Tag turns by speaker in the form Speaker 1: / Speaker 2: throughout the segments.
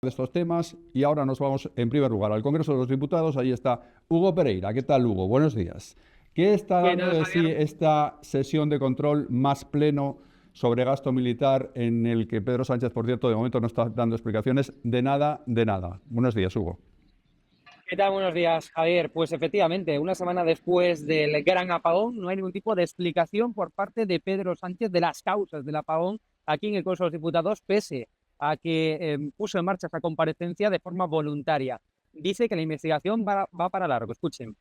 Speaker 1: de estos temas y ahora nos vamos en primer lugar al Congreso de los Diputados. Ahí está Hugo Pereira. ¿Qué tal, Hugo? Buenos días. ¿Qué está
Speaker 2: ¿Qué
Speaker 1: dando
Speaker 2: tal,
Speaker 1: de sí
Speaker 2: Javier?
Speaker 1: esta sesión de control más pleno sobre gasto militar en el que Pedro Sánchez, por cierto, de momento no está dando explicaciones de nada, de nada? Buenos días, Hugo.
Speaker 2: ¿Qué tal? Buenos días, Javier. Pues efectivamente, una semana después del gran apagón, no hay ningún tipo de explicación por parte de Pedro Sánchez de las causas del apagón aquí en el Congreso de los Diputados, pese a que puso en marcha esta comparecencia de forma voluntaria. Dice que la investigación va para largo. Escuchen.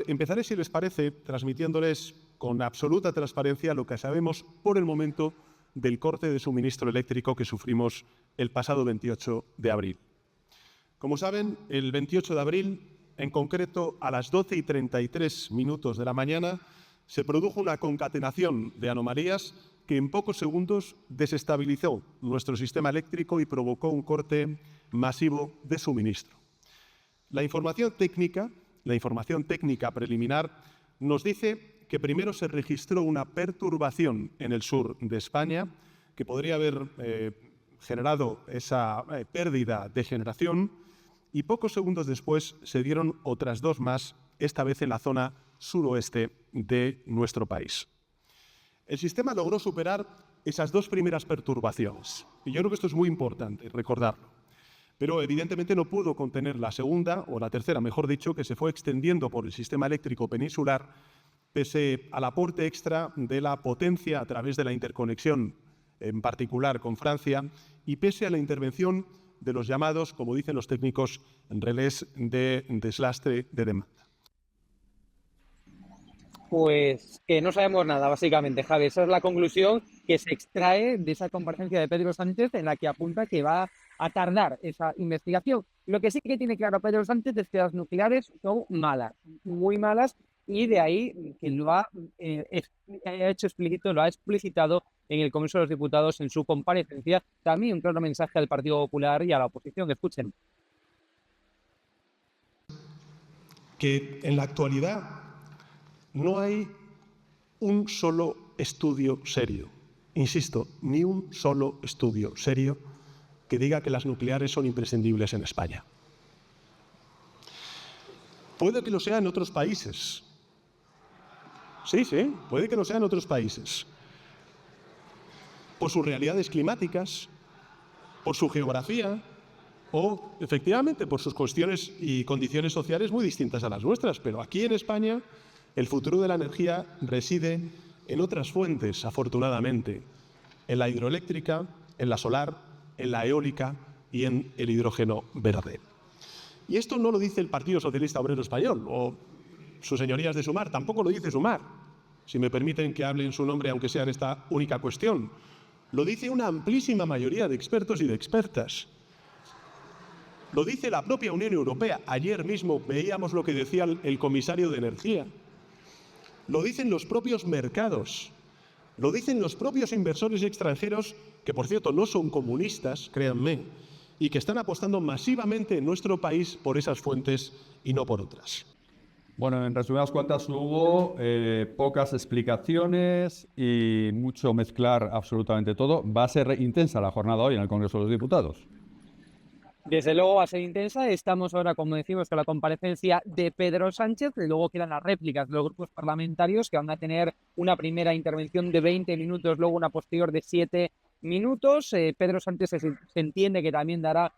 Speaker 3: Empezaré, si les parece, transmitiéndoles con absoluta transparencia lo que sabemos por el momento del corte de suministro eléctrico que sufrimos el pasado 28 de abril. Como saben, el 28 de abril, en concreto a las 12:33 de la mañana, se produjo una concatenación de anomalías que en pocos segundos desestabilizó nuestro sistema eléctrico y provocó un corte masivo de suministro. La información técnica preliminar nos dice que primero se registró una perturbación en el sur de España que podría haber generado esa pérdida de generación y pocos segundos después se dieron otras dos más, esta vez en la zona suroeste de nuestro país. El sistema logró superar esas dos primeras perturbaciones y yo creo que esto es muy importante recordarlo. Pero evidentemente no pudo contener la segunda, o la tercera, mejor dicho, que se fue extendiendo por el sistema eléctrico peninsular, pese al aporte extra de la potencia a través de la interconexión, en particular con Francia, y pese a la intervención de los llamados, como dicen los técnicos, relés de deslastre de demanda.
Speaker 2: Pues que no sabemos nada, básicamente, Javi. Esa es la conclusión que se extrae de esa comparecencia de Pedro Sánchez en la que apunta que va a tardar esa investigación. Lo que sí que tiene claro Pedro Sánchez es que las nucleares son malas, muy malas, y de ahí que lo ha hecho explícito, lo ha explicitado en el Congreso de los Diputados en su comparecencia. También un claro mensaje al Partido Popular y a la oposición. Escuchen.
Speaker 3: Que en la actualidad no hay un solo estudio serio, insisto, ni un solo estudio serio que diga que las nucleares son imprescindibles en España. Puede que lo sea en otros países. Sí, puede que lo sea en otros países. Por sus realidades climáticas, por su geografía o, efectivamente, por sus cuestiones y condiciones sociales muy distintas a las nuestras. Pero aquí en España el futuro de la energía reside en otras fuentes, afortunadamente, en la hidroeléctrica, en la solar, en la eólica y en el hidrógeno verde. Y esto no lo dice el Partido Socialista Obrero Español o sus señorías de Sumar, tampoco lo dice Sumar, si me permiten que hable en su nombre, aunque sea en esta única cuestión. Lo dice una amplísima mayoría de expertos y de expertas. Lo dice la propia Unión Europea. Ayer mismo veíamos lo que decía el comisario de Energía. Lo dicen los propios mercados. Lo dicen los propios inversores extranjeros, que por cierto no son comunistas, créanme, y que están apostando masivamente en nuestro país por esas fuentes y no por otras.
Speaker 1: Bueno, en resumidas cuentas, hubo pocas explicaciones y mucho mezclar absolutamente todo. Va a ser intensa la jornada hoy en el Congreso de los Diputados.
Speaker 2: Desde luego va a ser intensa. Estamos ahora, como decimos, con la comparecencia de Pedro Sánchez y luego quedan las réplicas de los grupos parlamentarios que van a tener una primera intervención de 20 minutos, luego una posterior de 7 minutos. Pedro Sánchez se entiende que también dará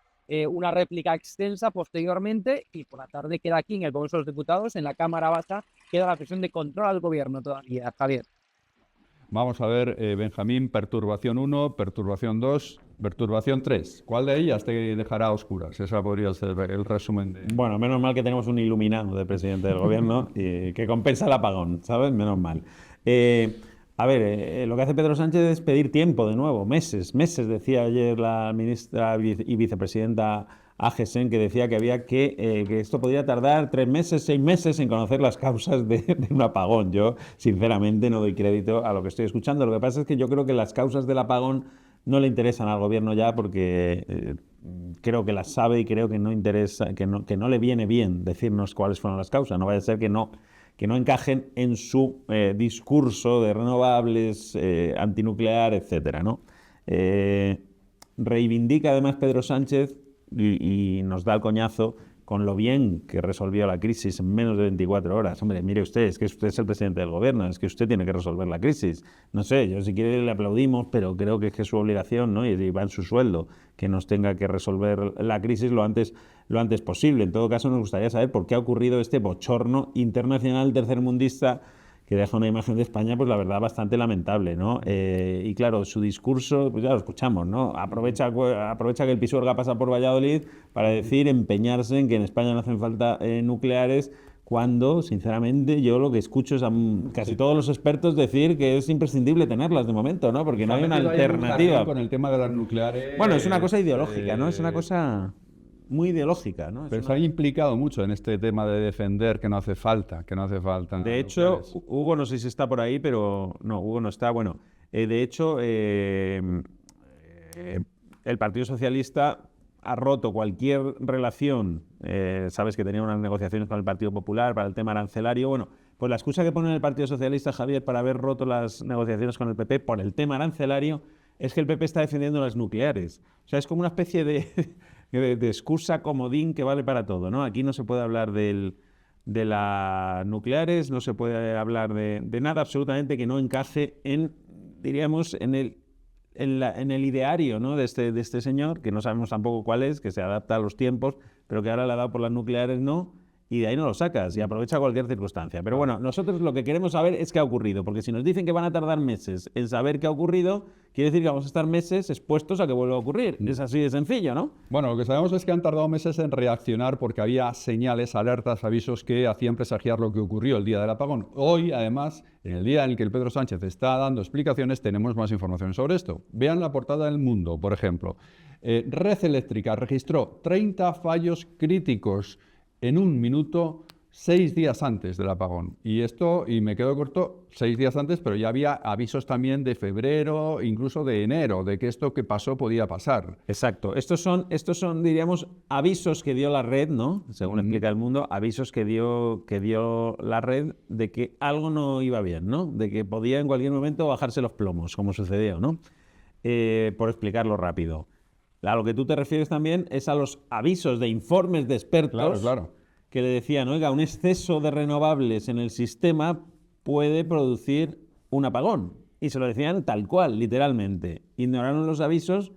Speaker 2: una réplica extensa posteriormente y por la tarde queda aquí en el Congreso de los Diputados, en la Cámara Baja, queda la sesión de control al gobierno todavía, Javier.
Speaker 1: Vamos a ver, Benjamín, perturbación 1, perturbación 2, perturbación 3. ¿Cuál de ellas te dejará a oscuras? Ese podría ser el resumen de...
Speaker 4: Bueno, menos mal que tenemos un iluminado de presidente del gobierno y que compensa el apagón, ¿sabes? Menos mal. Lo que hace Pedro Sánchez es pedir tiempo de nuevo, meses, decía ayer la ministra y vicepresidenta Agesen, que decía que había que esto podría tardar 3 meses, 6 meses en conocer las causas de un apagón. Yo, sinceramente, no doy crédito a lo que estoy escuchando. Lo que pasa es que yo creo que las causas del apagón no le interesan al gobierno ya porque creo que las sabe y creo que no interesa, que no le viene bien decirnos cuáles fueron las causas. No vaya a ser que no encajen en su discurso de renovables, antinuclear, etcétera, ¿no? reivindica además Pedro Sánchez y nos da el coñazo con lo bien que resolvió la crisis en menos de 24 horas. Hombre, mire usted, es que usted es el presidente del gobierno, es que usted tiene que resolver la crisis. No sé, yo si quiere le aplaudimos, pero creo que es su obligación, ¿no? Y va en su sueldo que nos tenga que resolver la crisis lo antes posible. En todo caso, nos gustaría saber por qué ha ocurrido este bochorno internacional tercermundista que deja una imagen de España, pues la verdad, bastante lamentable, ¿no? Y claro, su discurso, pues ya lo escuchamos, ¿no? Aprovecha que el Pisuerga pasa por Valladolid para decir, empeñarse en que en España no hacen falta nucleares, cuando, sinceramente, yo lo que escucho es a casi todos los expertos decir que es imprescindible tenerlas de momento, ¿no? Porque no hay una alternativa.
Speaker 1: Con el tema de las nucleares...
Speaker 4: Bueno, es una cosa ideológica, ¿no? Es una cosa muy ideológica, ¿no?
Speaker 1: Pero se ha implicado mucho en este tema de defender que no hace falta,
Speaker 4: De hecho, Hugo no sé si está por ahí, pero no, Hugo no está. Bueno, de hecho, el Partido Socialista ha roto cualquier relación. Sabes que tenía unas negociaciones con el Partido Popular para el tema arancelario. Bueno, pues la excusa que pone el Partido Socialista, Javier, para haber roto las negociaciones con el PP por el tema arancelario es que el PP está defendiendo las nucleares. O sea, es como una especie de excusa comodín que vale para todo, ¿no? Aquí no se puede hablar de las nucleares, no se puede hablar de nada absolutamente que no encaje diríamos, en el ideario, ¿no? de este señor, que no sabemos tampoco cuál es, que se adapta a los tiempos, pero que ahora le ha dado por las nucleares, no, y de ahí no lo sacas y aprovecha cualquier circunstancia. Pero bueno, nosotros lo que queremos saber es qué ha ocurrido, porque si nos dicen que van a tardar meses en saber qué ha ocurrido, quiere decir que vamos a estar meses expuestos a que vuelva a ocurrir. Es así de sencillo, ¿no?
Speaker 1: Bueno, lo que sabemos es que han tardado meses en reaccionar porque había señales, alertas, avisos que hacían presagiar lo que ocurrió el día del apagón. Hoy, además, en el día en el que el Pedro Sánchez está dando explicaciones, tenemos más información sobre esto. Vean la portada del Mundo, por ejemplo. Red Eléctrica registró 30 fallos críticos en un minuto 6 días antes del apagón. Y me quedo corto, 6 días antes, pero ya había avisos también de febrero, incluso de enero, de que esto que pasó podía pasar.
Speaker 4: Exacto. Estos son, diríamos, avisos que dio la red, ¿no? Según explica el Mundo, avisos que dio la red de que algo no iba bien, ¿no? De que podía en cualquier momento bajarse los plomos, como sucedió, ¿no? Por explicarlo rápido. A lo que tú te refieres también es a los avisos de informes de expertos que le decían, oiga, un exceso de renovables en el sistema puede producir un apagón. Y se lo decían tal cual, literalmente. Ignoraron los avisos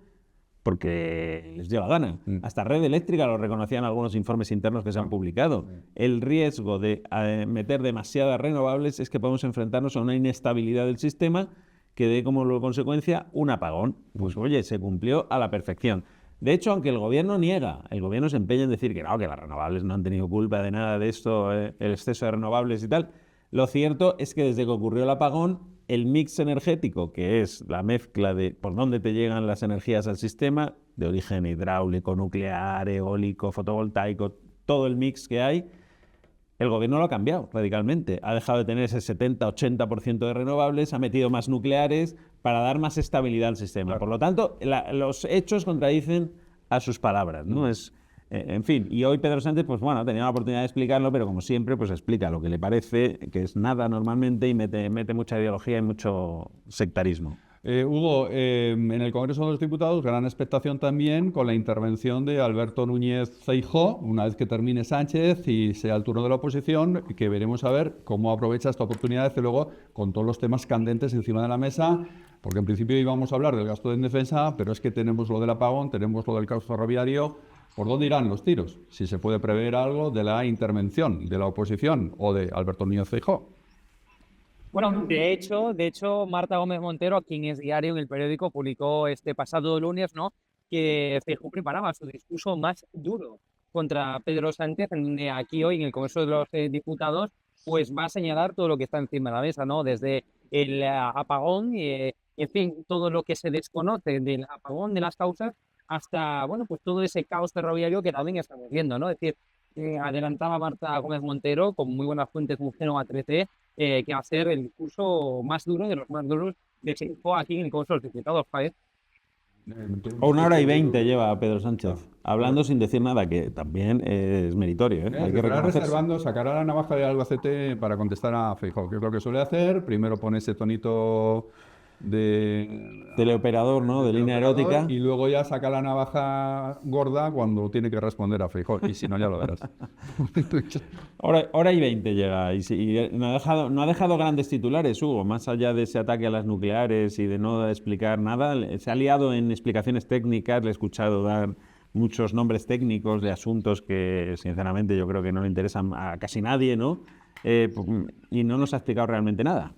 Speaker 4: porque les dio la gana. Hasta Red Eléctrica lo reconocían algunos informes internos que se han publicado. El riesgo de meter demasiadas renovables es que podemos enfrentarnos a una inestabilidad del sistema que dé como consecuencia un apagón. Pues oye, se cumplió a la perfección. De hecho, aunque el gobierno niega, el gobierno se empeña en decir que no, que las renovables no han tenido culpa de nada de esto, el exceso de renovables y tal, lo cierto es que desde que ocurrió el apagón, el mix energético, que es la mezcla de por dónde te llegan las energías al sistema, de origen hidráulico, nuclear, eólico, fotovoltaico, todo el mix que hay, el gobierno lo ha cambiado radicalmente. Ha dejado de tener ese 70-80% de renovables, ha metido más nucleares para dar más estabilidad al sistema. Por lo tanto, los hechos contradicen a sus palabras, ¿no? En fin, y hoy Pedro Sánchez, pues bueno, tenía la oportunidad de explicarlo, pero como siempre, pues explica lo que le parece, que es nada normalmente, y mete mucha ideología y mucho sectarismo.
Speaker 1: Hugo, en el Congreso de los Diputados, gran expectación también con la intervención de Alberto Núñez Feijóo, una vez que termine Sánchez y sea el turno de la oposición, que veremos a ver cómo aprovecha esta oportunidad, desde luego, con todos los temas candentes encima de la mesa, porque en principio íbamos a hablar del gasto en defensa, pero es que tenemos lo del apagón, tenemos lo del caos ferroviario. ¿Por dónde irán los tiros? Si se puede prever algo de la intervención de la oposición o de Alberto Núñez Feijóo.
Speaker 2: Bueno, de hecho, Marta Gómez Montero, aquí en Es Diario, en el periódico, publicó este pasado lunes, ¿no?, que Feijóo preparaba su discurso más duro contra Pedro Sánchez, en donde aquí hoy en el Congreso de los Diputados, pues va a señalar todo lo que está encima de la mesa, ¿no?, desde el apagón, en fin, todo lo que se desconoce del apagón, de las causas, hasta, bueno, pues todo ese caos ferroviario que también estamos viendo, ¿no? Es decir, adelantaba Marta Gómez Montero, con muy buenas fuentes como Génova 13, que va a ser el discurso más duro, de los más duros, de Feijóo aquí en el Congreso de los Diputados, Javier.
Speaker 4: 1 hora y 20 lleva Pedro Sánchez, hablando sin decir nada, que también es meritorio, ¿eh? Hay que
Speaker 1: reservando, sacará la navaja de Albacete para contestar a Feijóo, que es lo que suele hacer. Primero pone ese tonito
Speaker 4: teleoperador, ¿no? De línea erótica.
Speaker 1: Y luego ya saca la navaja gorda cuando tiene que responder a Feijóo, y si no ya lo verás.
Speaker 4: Hora y 20 llega, y no ha dejado grandes titulares, Hugo, más allá de ese ataque a las nucleares y de no explicar nada. Se ha liado en explicaciones técnicas, le he escuchado dar muchos nombres técnicos de asuntos que, sinceramente, yo creo que no le interesan a casi nadie, ¿no? Y no nos ha explicado realmente nada.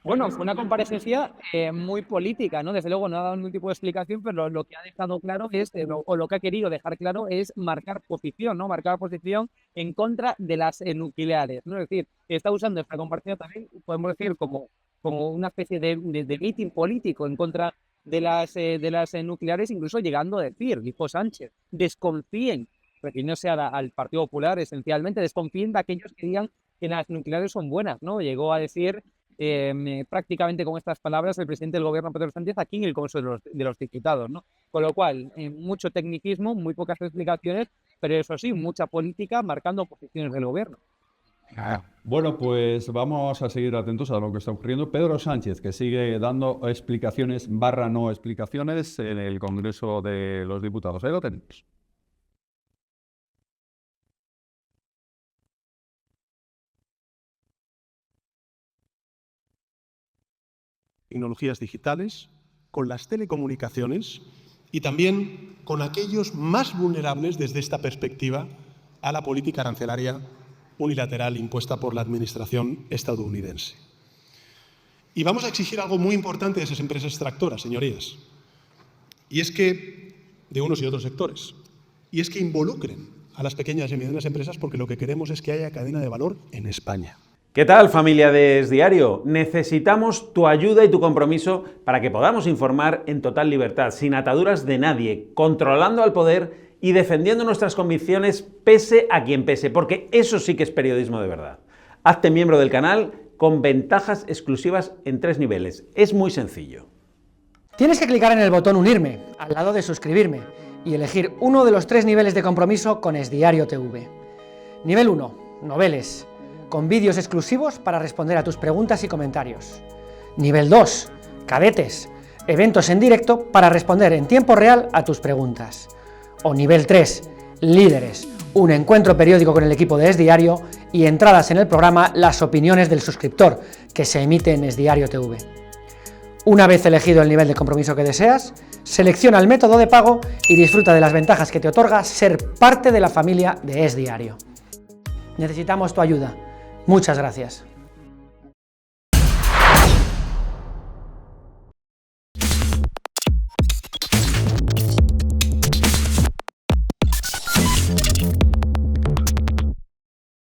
Speaker 2: Bueno, fue una comparecencia muy política, ¿no? Desde luego no ha dado ningún tipo de explicación, pero lo que ha dejado claro es, o lo que ha querido dejar claro es marcar posición, ¿no? Marcar posición en contra de las nucleares, ¿no? Es decir, está usando esta comparecencia también, podemos decir, como una especie de mitin político en contra de las nucleares, incluso llegando a decir, dijo Sánchez, desconfíen, refiriéndose al Partido Popular esencialmente, desconfíen de aquellos que digan que las nucleares son buenas, ¿no? Llegó a decir prácticamente con estas palabras el presidente del gobierno, Pedro Sánchez, aquí en el Congreso de los Diputados, ¿no? Con lo cual, mucho tecnicismo, muy pocas explicaciones, pero eso sí, mucha política marcando posiciones del gobierno.
Speaker 1: Bueno, pues vamos a seguir atentos a lo que está ocurriendo. Pedro Sánchez, que sigue dando explicaciones / no explicaciones en el Congreso de los Diputados. Ahí lo tenemos.
Speaker 3: Tecnologías digitales, con las telecomunicaciones y también con aquellos más vulnerables desde esta perspectiva a la política arancelaria unilateral impuesta por la administración estadounidense. Y vamos a exigir algo muy importante de esas empresas extractoras, señorías, y es que, de unos y otros sectores, y es que involucren a las pequeñas y medianas empresas, porque lo que queremos es que haya cadena de valor en España.
Speaker 4: ¿Qué tal, familia de Es Diario? Necesitamos tu ayuda y tu compromiso para que podamos informar en total libertad, sin ataduras de nadie, controlando al poder y defendiendo nuestras convicciones pese a quien pese, porque eso sí que es periodismo de verdad. Hazte miembro del canal con ventajas exclusivas en 3 niveles. Es muy sencillo.
Speaker 5: Tienes que clicar en el botón Unirme, al lado de Suscribirme, y elegir uno de los 3 niveles de compromiso con Es Diario TV. Nivel 1, Noveles, con vídeos exclusivos para responder a tus preguntas y comentarios. Nivel 2, Cadetes, eventos en directo para responder en tiempo real a tus preguntas. O nivel 3, Líderes, un encuentro periódico con el equipo de Es Diario y entradas en el programa Las opiniones del suscriptor, que se emite en Es Diario TV. Una vez elegido el nivel de compromiso que deseas, selecciona el método de pago y disfruta de las ventajas que te otorga ser parte de la familia de Es Diario. Necesitamos tu ayuda. Muchas gracias.